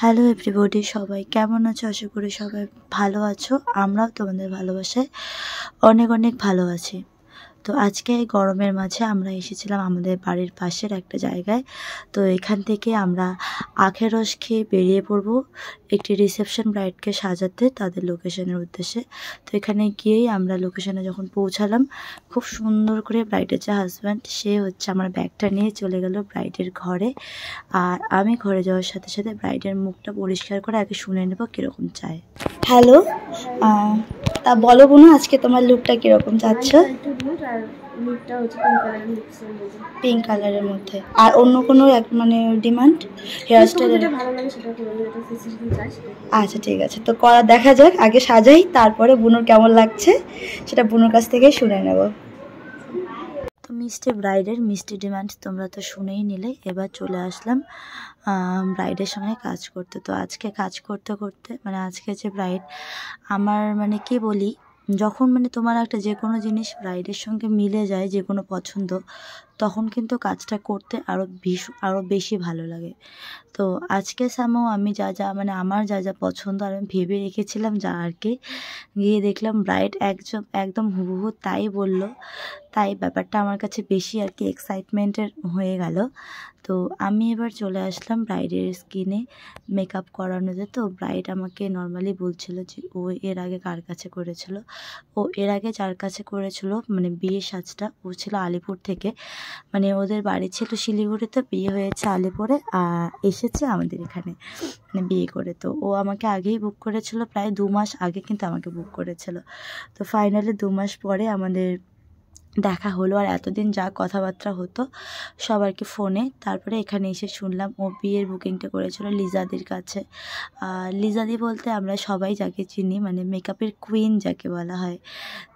Hello everybody, সবাই কেমন আছো? আশা করি সবাই ভালো আছো। আমরাও তোমাদের ভালোবাসায় অনেক অনেক ভালো আছি। তো আজকে এই গরমের মাঝে আমরা এসেছিলাম আমাদের বাড়ির পাশের একটা জায়গায়। তো এখান থেকে আমরা আখের রস খেয়ে বেরিয়ে পড়বো একটি রিসেপশন ব্রাইডকে সাজাতে তাদের লোকেশনের উদ্দেশ্যে। তো এখানে গিয়েই আমরা লোকেশনে যখন পৌঁছালাম, খুব সুন্দর করে ব্রাইডের যে হাজব্যান্ড সে হচ্ছে আমার ব্যাগটা নিয়ে চলে গেল ব্রাইডের ঘরে। আর আমি ঘরে যাওয়ার সাথে সাথে ব্রাইডের মুখটা পরিষ্কার করে আগে শুনে নেব কীরকম চায়। হ্যালো, তা বলো বোনো, আজকে তোমার লুকটা কীরকম চাচ্ছ? পিঙ্ক কালারের মধ্যে। আর অন্য কোনো মানে ডিমান্ড হেয়ার স্টাইলের? আচ্ছা ঠিক আছে, তো করা দেখা যাক। আগে সাজাই, তারপরে বুনুর কেমন লাগছে সেটা বুনুর কাছ থেকেই শুনে নেব। তো মিষ্টি ব্রাইডের মিষ্টি ডিমান্ড তোমরা তো শুনেই নিলে। এবার চলে আসলাম ব্রাইডের সঙ্গে কাজ করতে। তো আজকে কাজ করতে করতে মানে আজকে যে ব্রাইড আমার মানে কি বলি, যখন মানে তোমার একটা যে কোনো জিনিস ব্রাইডের সঙ্গে মিলে যায়, যে কোনো পছন্দ, তখন কিন্তু কাজটা করতে আরও বেশি ভালো লাগে। তো আজকে সামো আমি যা যা মানে আমার যা যা পছন্দ আমি ভেবে রেখেছিলাম যা আর কি, গিয়ে দেখলাম ব্রাইড একদম হুবহু তাই বলল। তাই ব্যাপারটা আমার কাছে বেশি আর কি এক্সাইটমেন্টের হয়ে গেল। তো আমি এবার চলে আসলাম ব্রাইডের স্কিনে মেকআপ করানোতে। তো ব্রাইড আমাকে নর্মালি বলছিল যে ও এর আগে কার কাছে করেছিল। ও এর আগে যার কাছে করেছিল মানে বিয়ের সাজটা, ও ছিল আলিপুর থেকে। মানে ওদের বাড়ি ছিল শিলিগুড়িতে, বিয়ে হয়েছে আলিপুরে, আর এসেছে আমাদের এখানে মানে বিয়ে করে। তো ও আমাকে আগেই বুক করেছিল, প্রায় 2 মাস আগে কিন্তু আমাকে বুক করেছিল। তো ফাইনালি 2 মাস পরে আমাদের দেখা হলো। আর এতদিন যা কথাবার্তা হতো সব আর কি ফোনে, তারপরে এখানে এসে শুনলাম ও বিয়ের বুকিংটা করেছিল লিজাদির কাছে। লিজাদি বলতে আমরা সবাই যাকে চিনি, মানে মেকআপের কুইন যাকে বলা হয়।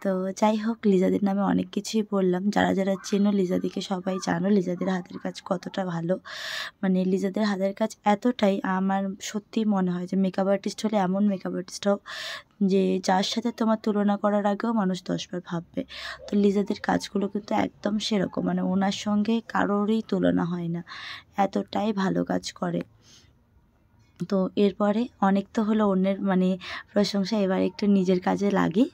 তো যাই হোক, লিজাদির নামে অনেক কিছুই বললাম। যারা যারা চেনো লিজাদিকে সবাই জানো লিজাদির হাতের কাজ কতটা ভালো। মানে লিজাদের হাতের কাজ এতটাই, আমার সত্যিই মনে হয় যে মেকআপ আর্টিস্ট হলে এমন মেকআপ আর্টিস্ট হোক যে যার সাথে তোমার তুলনা করার আগেও মানুষ 10বার ভাববে। তো লিজাদের কাজগুলো কিন্তু একদম সেরকম, মানে ওনার সঙ্গে কারোরই তুলনা হয় না, এতটাই ভালো কাজ করে। তো এরপরে অনেক তো হলো অন্যের মানে প্রশংসা, এবার একটু নিজের কাজে লাগি।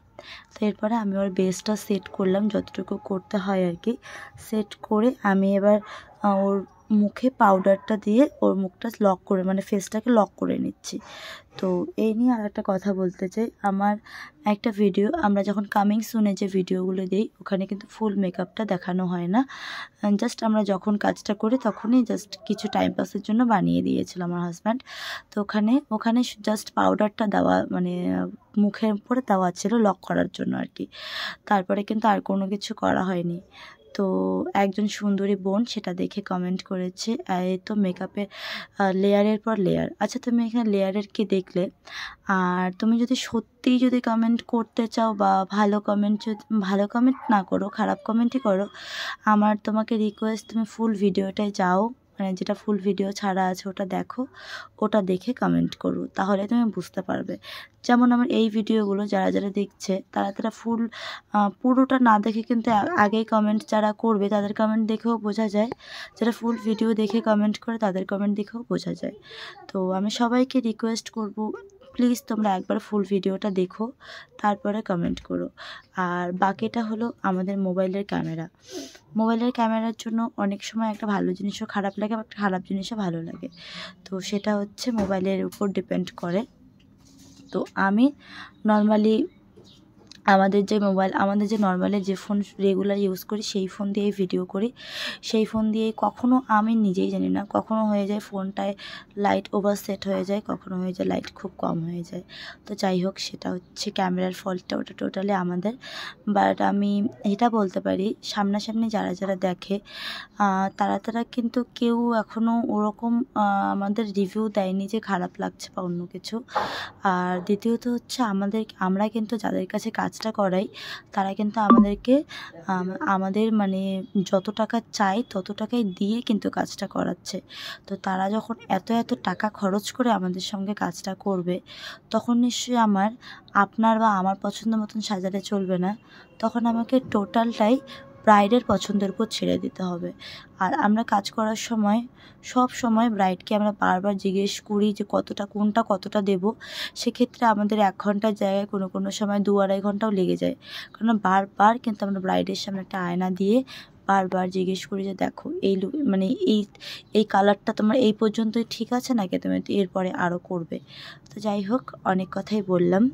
তো এরপরে আমি ওর বেসটা সেট করলাম, যতটুকু করতে হয় আর কি। সেট করে আমি এবার ওর মুখে পাউডারটা দিয়ে ওর মুখটা লক করে মানে ফেসটাকে লক করে নিচ্ছি। তো এই নিয়ে আর একটা কথা বলতে চাই, আমার একটা ভিডিও আমরা যখন কামিং সুনে যে ভিডিওগুলো দিই ওখানে কিন্তু ফুল মেকআপটা দেখানো হয় না। জাস্ট আমরা যখন কাজটা করি তখনই জাস্ট কিছু টাইম পাসের জন্য বানিয়ে দিয়েছিল আমার হাজব্যান্ড। তো ওখানে জাস্ট পাউডারটা দেওয়া মানে মুখের উপরে দেওয়া ছিল লক করার জন্য আর কি। তারপরে কিন্তু আর কোনো কিছু করা হয়নি। তো একজন সুন্দরী বোন সেটা দেখে কমেন্ট করেছে, এই তো মেকআপের লেয়ারের পর লেয়ার। আচ্ছা, তুমি এখানে লেয়ারের কি দেখলে? আর তুমি যদি সত্যিই যদি কমেন্ট করতে চাও বা ভালো কমেন্ট না করো, খারাপ কমেন্টই করো, আমার তোমাকে রিকোয়েস্ট, তুমি ফুল ভিডিওটায় যাও, মানে যেটা ফুল ভিডিও ছাড়া আছে ওটা দেখো, ওটা দেখে কমেন্ট করো, তাহলে তুমি বুঝতে পারবে। যেমন আমার এই ভিডিওগুলো যারা যারা দেখছে তারা পুরোটা না দেখে কিন্তু আগেই কমেন্ট যারা করবে তাদের কমেন্ট দেখেও বোঝা যায়, যারা ফুল ভিডিও দেখে কমেন্ট করে তাদের কমেন্ট দেখেও বোঝা যায়। তো আমি সবাইকে রিকোয়েস্ট করব, প্লিজ তোমরা একবার ফুল ভিডিওটা দেখো, তারপরে কমেন্ট করো। আর বাকিটা হলো আমাদের মোবাইলের ক্যামেরার জন্য অনেক সময় একটা ভালো জিনিসও খারাপ লাগে, বা একটা খারাপ জিনিসও ভালো লাগে। তো সেটা হচ্ছে মোবাইলের উপর ডিপেন্ড করে। তো আমি নর্মালি আমাদের যে নর্মালি যে ফোন রেগুলার ইউজ করি সেই ফোন দিয়েই ভিডিও করি। সেই ফোন দিয়েই কখনও আমি নিজেই জানি না, কখনও হয়ে যায় ফোনটায় লাইট ওভার সেট হয়ে যায়, কখনও হয়ে যায় লাইট খুব কম হয়ে যায়। তো যাই হোক, সেটা হচ্ছে ক্যামেরার ফল্টটা, ওটা টোটালি আমাদের। বাট আমি এটা বলতে পারি, সামনাসামনি যারা যারা দেখে তারা কিন্তু কেউ এখনও ওরকম আমাদের রিভিউ দেয়নি যে খারাপ লাগছে বা অন্য কিছু। আর দ্বিতীয়ত হচ্ছে আমরা কিন্তু যাদের কাছে কাজটা করাই তারা কিন্তু আমাদের মানে যত টাকা চাই তত টাকাই দিয়ে কিন্তু কাজটা করাচ্ছে। তো তারা যখন এত টাকা খরচ করে আমাদের সঙ্গে কাজটা করবে, তখন নিশ্চয়ই আপনার বা আমার পছন্দ মতন সাজালে চলবে না, তখন আমাকে টোটালটাই ব্রাইডের পছন্দের উপর ছেড়ে দিতে হবে। আর আমরা কাজ করার সময় সব সময় ব্রাইডকে আমরা বারবার জিজ্ঞেস করি যে কোনটা কতটা দেব। সেক্ষেত্রে আমাদের 1 ঘন্টার জায়গায় কোনো সময় 2-2.5 ঘন্টাও লেগে যায়, কারণ বারবার কিন্তু আমরা ব্রাইডের সামনে একটা আয়না দিয়ে বারবার জিজ্ঞেস করি যে দেখো এই মানে এই কালারটা তোমার এই পর্যন্তই ঠিক আছে নাকি তুমি এরপরে আরও করবে। তো যাই হোক, অনেক কথাই বললাম।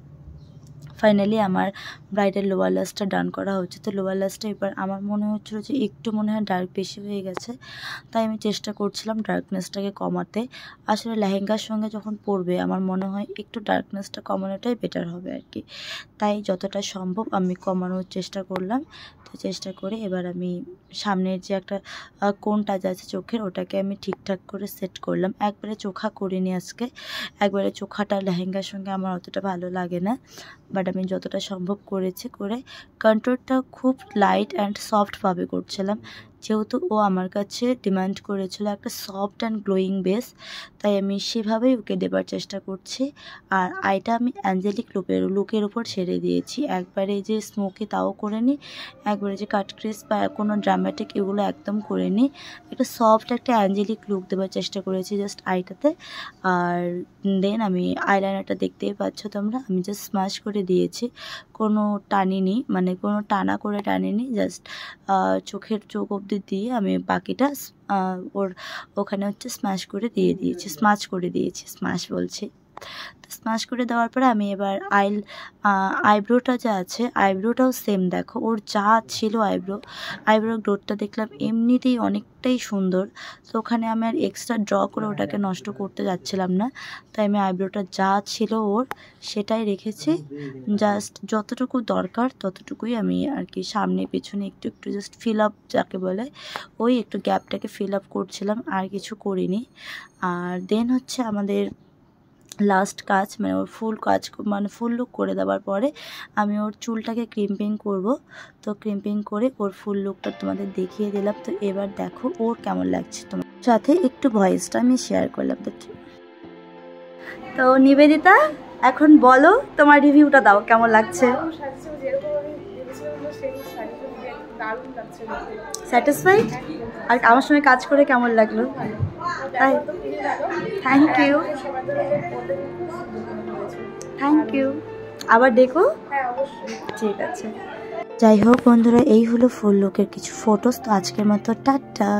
ফাইনালি আমার ব্রাইডাল লোয়ার ল্যাশটা ডান করা হচ্ছে। তো লোয়ার ল্যাশটা এবার আমার মনে হচ্ছিলো যে একটু মনে হয় ডার্ক বেশি হয়ে গেছে, তাই আমি চেষ্টা করছিলাম ডার্কনেসটাকে কমাতে। আসলে লেহেঙ্গার সঙ্গে যখন পরবে আমার মনে হয় একটু ডার্কনেসটা কমানোটাই বেটার হবে আর কি। তাই যতটা সম্ভব আমি কমানোর চেষ্টা করলাম। তো চেষ্টা করে এবার আমি সামনের যে একটা কোণটা যাচ্ছে চোখের, ওটাকে আমি ঠিকঠাক করে সেট করলাম। একবারে চোখা করিনি আজকে, একবারে চোখাটা লেহেঙ্গার সঙ্গে আমার অতটা ভালো লাগে না, বাট আমি যতটা সম্ভব করেছি। করে কন্ট্রোলটা খুব লাইট অ্যান্ড সফটভাবে করছিলাম, যেহেতু ও আমার কাছে ডিমান্ড করেছিল একটা সফট অ্যান্ড গ্লোয়িং বেস, তাই আমি সেভাবেই ওকে দেবার চেষ্টা করছি। আর আইটা আমি অ্যাঞ্জেলিক লুকের উপর ছেড়ে দিয়েছি, একবারে যে স্মোকি তাও করে নিই, একবারে যে কাট ক্রিস বা কোনো ড্রামাটিক এগুলো একদম করে নিই। একটা সফট একটা অ্যাঞ্জেলিক লুক দেওয়ার চেষ্টা করেছি জাস্ট আইটাতে। আর দেন আমি আইলাইনারটা দেখতেই পাচ্ছ তোমরা, আমি জাস্ট স্মাশ করে দিয়েছি, কোনো টানিনি, মানে কোনো টানা করে টানিনি, জাস্ট চোখ অবধি দিয়ে আমি বাকিটা ওখানে হচ্ছে স্মাশ করে দিয়েছি, স্মাশ বলছি। তো স্মাশ করে দেওয়ার পরে আমি এবার আইব্রোটা যা আছে, আইব্রোটাও সেম দেখো ওর যা ছিল আইব্রো গ্রোথটা দেখলাম এমনিতেই অনেকটাই সুন্দর। তো ওখানে আমি আর এক্সট্রা ড্র করে ওটাকে নষ্ট করতে যাচ্ছিলাম না, তাই আমি আইব্রোটা যা ছিল ওর সেটাই রেখেছি। জাস্ট যতটুকু দরকার ততটুকুই আমি আর কি সামনে পেছনে একটু জাস্ট ফিল আপ যাকে বলে, ওই একটু গ্যাপটাকে ফিল আপ করছিলাম, আর কিছু করিনি। আর দেন হচ্ছে আমাদের লাস্ট কাজ, মানে ওর ফুল লুক করে দেওয়ার পরে আমি ওর চুলটাকে ক্রিম্পিং করব। তো ক্রিম্পিং করে ওর ফুল লুকটা তোমাদের দেখিয়ে দিলাম। তো এবার দেখো ওর কেমন লাগছে, তোমার সাথে একটু ভয়েসটা আমি শেয়ার করলাম। তো নিবেদিতা, এখন বলো তোমার রিভিউটা দাও, কেমন লাগছে? স্যাটিসফাইড? আর আমার সঙ্গে কাজ করে কেমন লাগলো? তাই, থ্যাংক ইউ। আবার দেখো, ঠিক আছে। যাই হোক বন্ধুরা, এই হলো ফুল লুকের কিছু ফটোস। তো আজকের মতো টাটা।